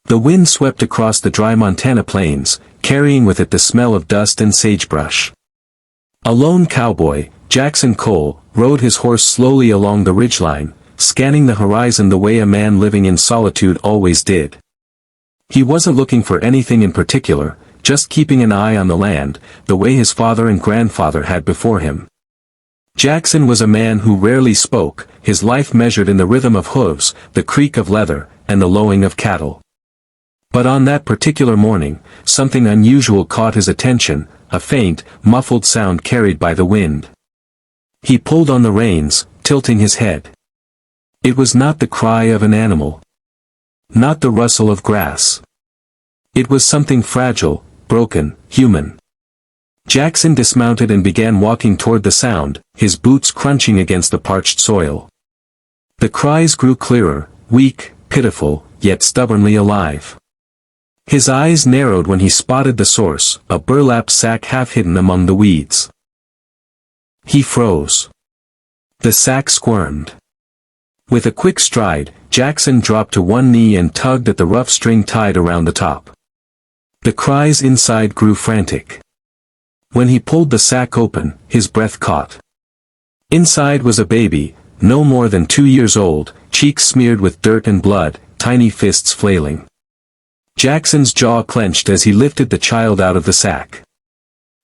The wind swept across the dry Montana plains, carrying with it the smell of dust and sagebrush. A lone cowboy, Jackson Cole, rode his horse slowly along the ridgeline, scanning the horizon the way a man living in solitude always did. He wasn't looking for anything in particular, just keeping an eye on the land, the way his father and grandfather had before him. Jackson was a man who rarely spoke, his life measured in the rhythm of hooves, the creak of leather, and the lowing of cattle. But on that particular morning, something unusual caught his attention, a faint, muffled sound carried by the wind. He pulled on the reins, tilting his head. It was not the cry of an animal. Not the rustle of grass. It was something fragile, broken, human. Jackson dismounted and began walking toward the sound, his boots crunching against the parched soil. The cries grew clearer, weak, pitiful, yet stubbornly alive. His eyes narrowed when he spotted the source, a burlap sack half hidden among the weeds. He froze. The sack squirmed. With a quick stride, Jackson dropped to one knee and tugged at the rough string tied around the top. The cries inside grew frantic. When he pulled the sack open, his breath caught. Inside was a baby, no more than 2 years old, cheeks smeared with dirt and blood, tiny fists flailing. Jackson's jaw clenched as he lifted the child out of the sack.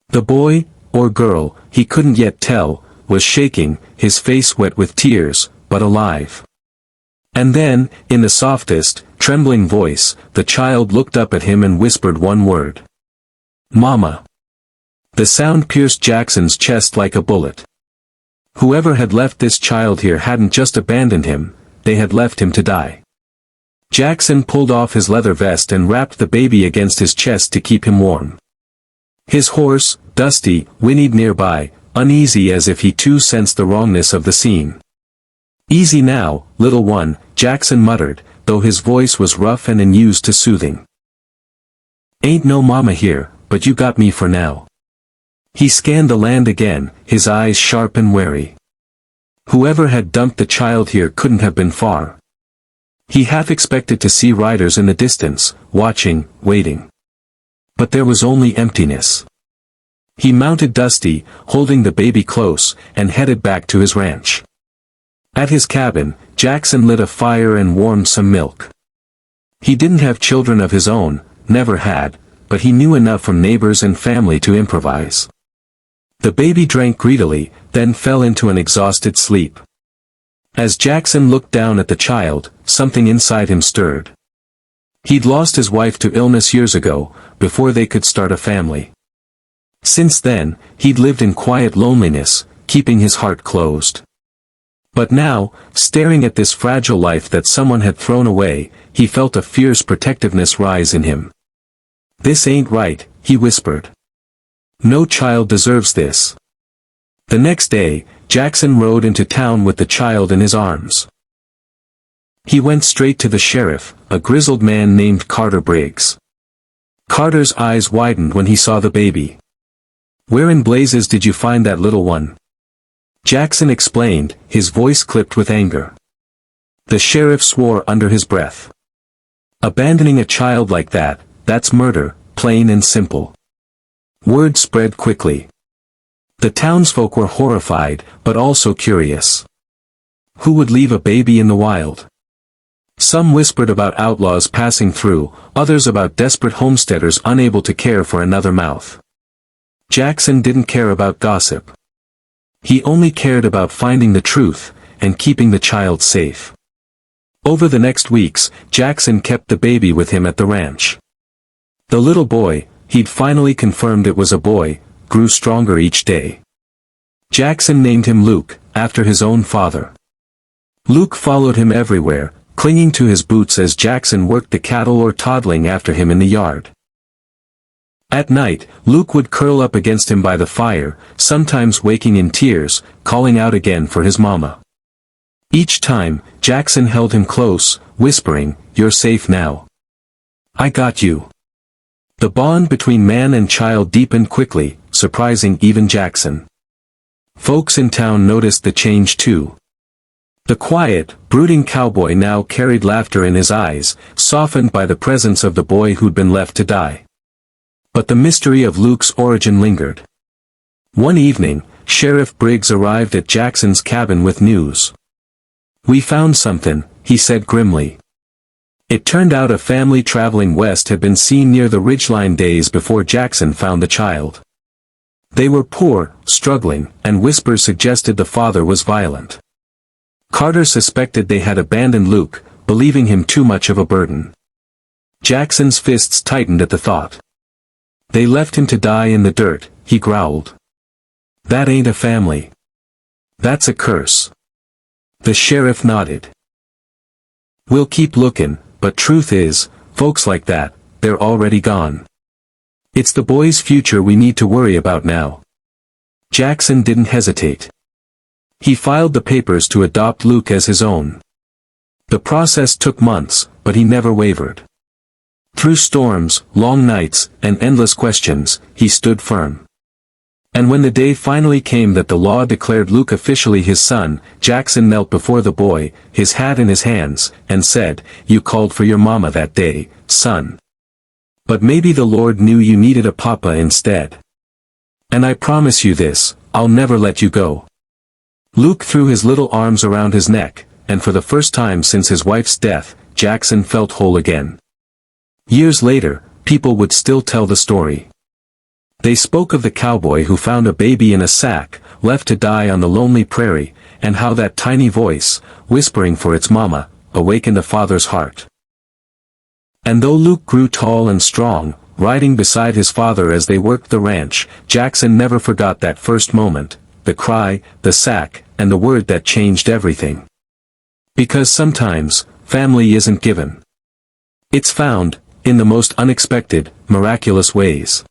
The boy, or girl, he couldn't yet tell, was shaking, his face wet with tears, but alive. And then, in the softest, trembling voice, the child looked up at him and whispered one word. "Mama." The sound pierced Jackson's chest like a bullet. Whoever had left this child here hadn't just abandoned him, they had left him to die. Jackson pulled off his leather vest and wrapped the baby against his chest to keep him warm. His horse, Dusty, whinnied nearby, uneasy as if he too sensed the wrongness of the scene. "Easy now, little one," Jackson muttered, though his voice was rough and unused to soothing. "Ain't no mama here, but you got me for now." He scanned the land again, his eyes sharp and wary. Whoever had dumped the child here couldn't have been far. He half expected to see riders in the distance, watching, waiting. But there was only emptiness. He mounted Dusty, holding the baby close, and headed back to his ranch. At his cabin, Jackson lit a fire and warmed some milk. He didn't have children of his own, never had, but he knew enough from neighbors and family to improvise. The baby drank greedily, then fell into an exhausted sleep. As Jackson looked down at the child, something inside him stirred. He'd lost his wife to illness years ago, before they could start a family. Since then, he'd lived in quiet loneliness, keeping his heart closed. But now, staring at this fragile life that someone had thrown away, he felt a fierce protectiveness rise in him. "This ain't right," he whispered. "No child deserves this." The next day, Jackson rode into town with the child in his arms. He went straight to the sheriff, a grizzled man named Carter Briggs. Carter's eyes widened when he saw the baby. "Where in blazes did you find that little one?" Jackson explained, his voice clipped with anger. The sheriff swore under his breath. "Abandoning a child like that, that's murder, plain and simple." Word spread quickly. The townsfolk were horrified, but also curious. Who would leave a baby in the wild? Some whispered about outlaws passing through, others about desperate homesteaders unable to care for another mouth. Jackson didn't care about gossip. He only cared about finding the truth, and keeping the child safe. Over the next weeks, Jackson kept the baby with him at the ranch. The little boy, he'd finally confirmed it was a boy, grew stronger each day. Jackson named him Luke, after his own father. Luke followed him everywhere, clinging to his boots as Jackson worked the cattle or toddling after him in the yard. At night, Luke would curl up against him by the fire, sometimes waking in tears, calling out again for his mama. Each time, Jackson held him close, whispering, "You're safe now. I got you." The bond between man and child deepened quickly, surprising even Jackson. Folks in town noticed the change too. The quiet, brooding cowboy now carried laughter in his eyes, softened by the presence of the boy who'd been left to die. But the mystery of Luke's origin lingered. One evening, Sheriff Briggs arrived at Jackson's cabin with news. "We found something," he said grimly. It turned out a family traveling west had been seen near the ridgeline days before Jackson found the child. They were poor, struggling, and whispers suggested the father was violent. Carter suspected they had abandoned Luke, believing him too much of a burden. Jackson's fists tightened at the thought. "They left him to die in the dirt," he growled. "That ain't a family. That's a curse." The sheriff nodded. "We'll keep looking, but truth is, folks like that, they're already gone. It's the boy's future we need to worry about now." Jackson didn't hesitate. He filed the papers to adopt Luke as his own. The process took months, but he never wavered. Through storms, long nights, and endless questions, he stood firm. And when the day finally came that the law declared Luke officially his son, Jackson knelt before the boy, his hat in his hands, and said, "You called for your mama that day, son. But maybe the Lord knew you needed a papa instead. And I promise you this, I'll never let you go." Luke threw his little arms around his neck, and for the first time since his wife's death, Jackson felt whole again. Years later, people would still tell the story. They spoke of the cowboy who found a baby in a sack, left to die on the lonely prairie, and how that tiny voice, whispering for its mama, awakened a father's heart. And though Luke grew tall and strong, riding beside his father as they worked the ranch, Jackson never forgot that first moment, the cry, the sack, and the word that changed everything. Because sometimes, family isn't given. It's found, in the most unexpected, miraculous ways.